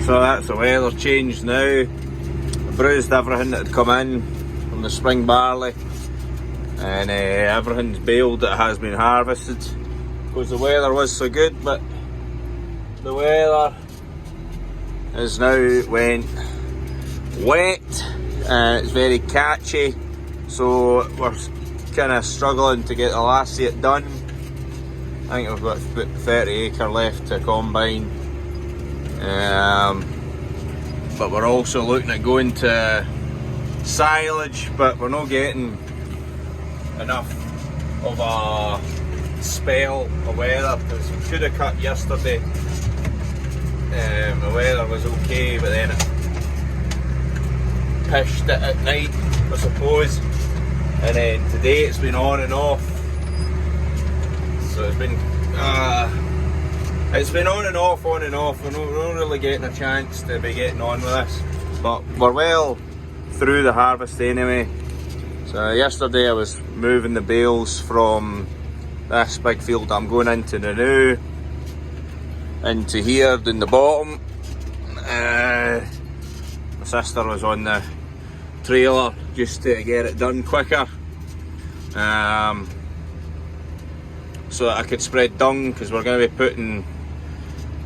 So that's the weather change now. I bruised everything that had come in from the spring barley, and everything's baled that has been harvested because the weather was so good, but the weather is now went wet and it's very catchy, so we're kind of struggling to get the last of it done. I think we've got about 30 acre left to combine, but we're also looking at going to silage, but we're not getting enough of a spell of weather because we could have cut yesterday. The weather was okay, but then it pished it at night, I suppose, and then today it's been on and off. So it's been on and off. We're not really getting a chance to be getting on with this, but we're well through the harvest anyway. So yesterday I was moving the bales from this big field I'm going into the new into here in the bottom. My sister was on the trailer just to get it done quicker, so that I could spread dung, because we're going to be putting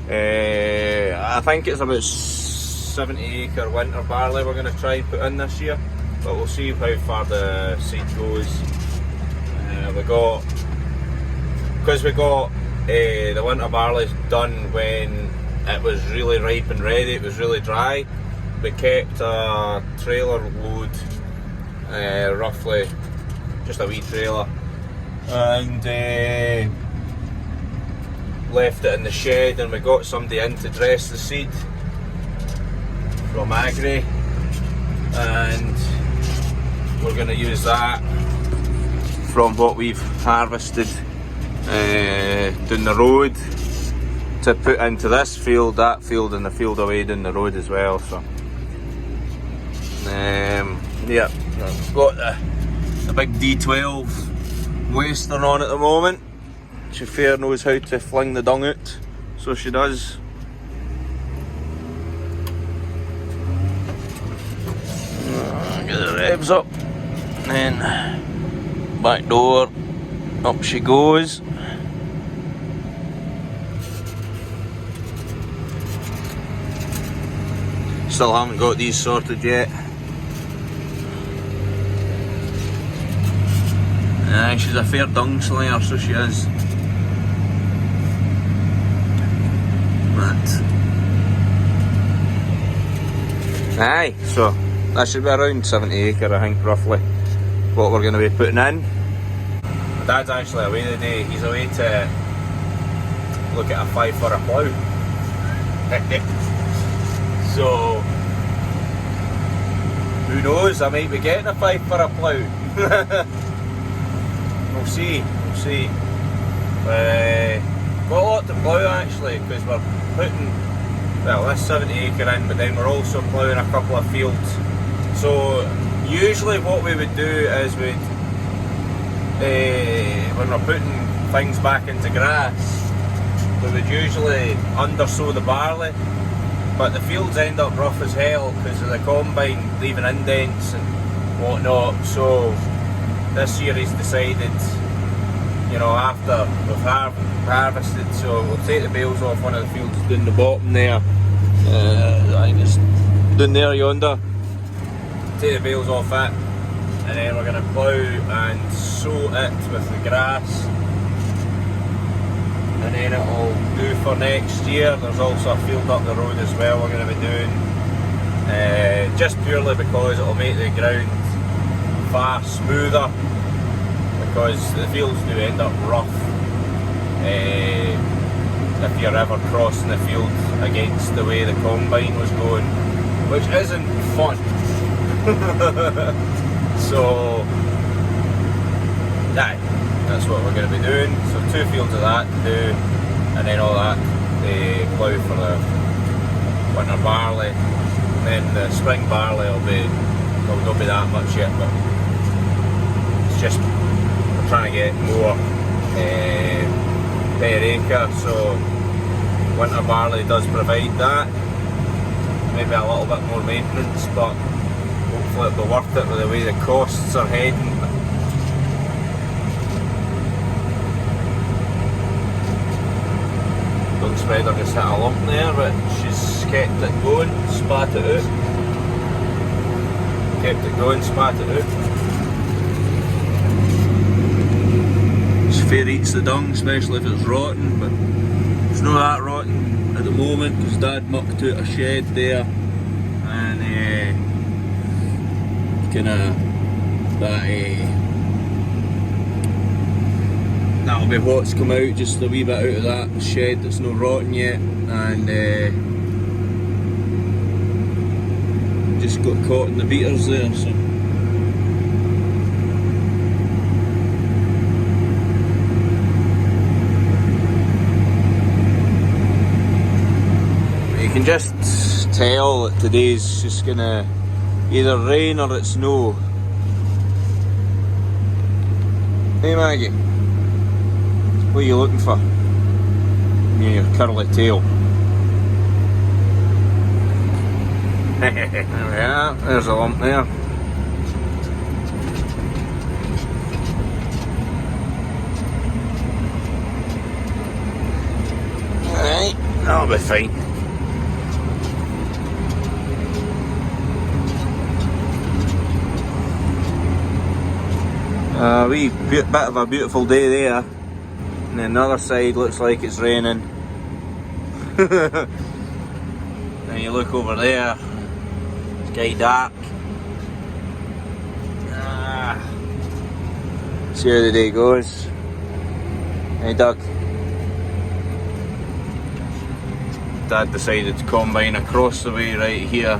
I think it's about 70 acre winter barley we're going to try and put in this year, but we'll see how far the seed goes. Because we got the winter barley done when it was really ripe and ready, it was really dry. We kept a trailer load, roughly just a wee trailer, and left it in the shed, and we got somebody in to dress the seed from Agri, and we're going to use that from what we've harvested down the road to put into this field, that field, and the field away down the road as well. So yeah, I've got the big D12 western on at the moment. She fair knows how to fling the dung out, so she does. Get the revs up, and then back door, up she goes. Still haven't got these sorted yet. She's a fair dung slinger, so she is. But aye, so that should be around 70 acre, I think, roughly, what we're going to be putting in. My dad's actually away today. He's away to look at a 5 for a plough. So who knows, I might be getting a 5 for a plough. We'll see. Got a lot to plough actually, because we're putting, well, this 70 acre in, but then we're also ploughing a couple of fields. So usually what we would do is when we're putting things back into grass, we would usually undersow the barley, but the fields end up rough as hell because of the combine leaving indents and whatnot. So this year he's decided, you know, after we've harvested, so we'll take the bales off one of the fields down the bottom there. I think it's down there yonder. Take the bales off it, and then we're going to plough and sow it with the grass, and then it'll do for next year. There's also a field up the road as well we're going to be doing, just purely because it'll make the ground far smoother, because the fields do end up rough if you're ever crossing the field against the way the combine was going, which isn't fun. So that's what we're going to be doing. So 2 fields of that to do, and then all that they plough for the winter barley, and then the spring barley will be, well, don't be that much yet, but it's just we're trying to get more per acre, so winter barley does provide that. maybe a little bit more maintenance, but hopefully it'll be worth it with the way the costs are heading. Dung spreader just hit a lump there, but she's kept it going, spat it out. Kept it going, spat it out. It's fair eats the dung, especially if it's rotten, but it's not that rotten at the moment because Dad mucked out a shed there, and that'll be what's come out, just a wee bit out of that shed that's not rotten yet, and just got caught in the beaters there. So you can just tell that today's just gonna either rain or it snow. Hey Maggie, what are you looking for? Your curly tail. There we are, there's a lump there. Alright, that'll be fine. A wee bit of a beautiful day there, and then the other side looks like it's raining. Then you look over there, sky dark. See how the day goes. Hey Doug. Dad decided to combine across the way right here.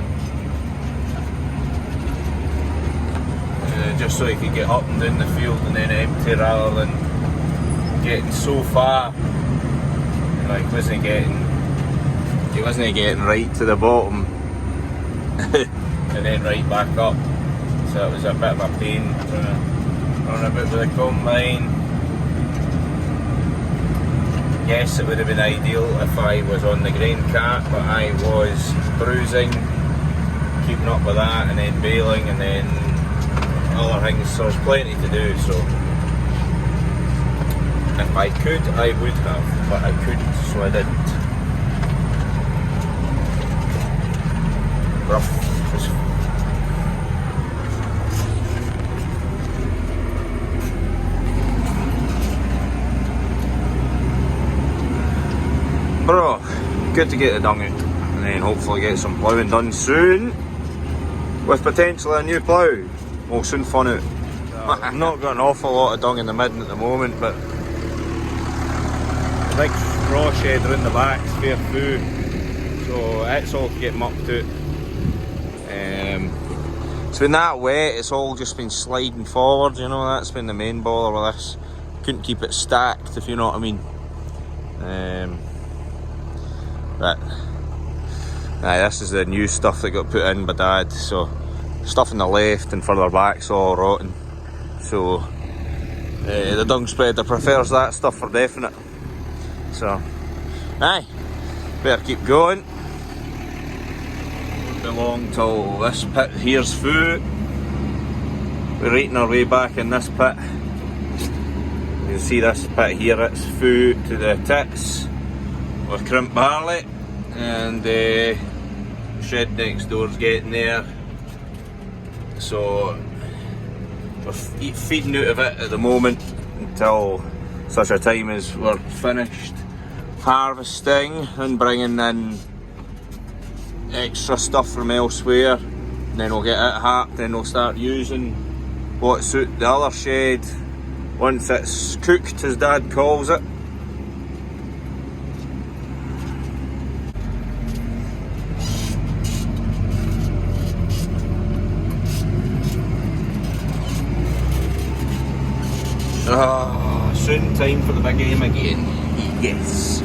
Just so he could get up and down the field and then empty, rather than getting so far. Like, he wasn't getting right to the bottom and then right back up. So it was a bit of a pain trying to run about with the combine. Yes, it would have been ideal if I was on the grain cart, but I was bruising, keeping up with that, and then baling, and then other things, so there's plenty to do. So if I could, I would have, but I couldn't, so I didn't. Rough. Bro, good to get the dung out, and then hopefully get some ploughing done soon, with potentially a new plough. We'll soon find out. I've not got an awful lot of dung in the midden at the moment, but the big straw shed around the back's fair food, so it's all to get mucked out. It's been that wet, it's all just been sliding forward, you know, that's been the main bother with this. Couldn't keep it stacked, if you know what I mean. But this is the new stuff that got put in by Dad, so stuff on the left and further back's all rotten, so the dung spreader prefers that stuff for definite. So aye, better keep going. Won't be long till this pit here's full. We're eating our way back in this pit. You can see this pit here, it's full to the tits with crimped barley, and the shed next door's getting there. So we're feeding out of it at the moment until such a time as we're finished harvesting and bringing in extra stuff from elsewhere, and then we'll get it hacked, then we'll start using what's out the other shed once it's cooked, as Dad calls it. Soon time for the big game again. Yes.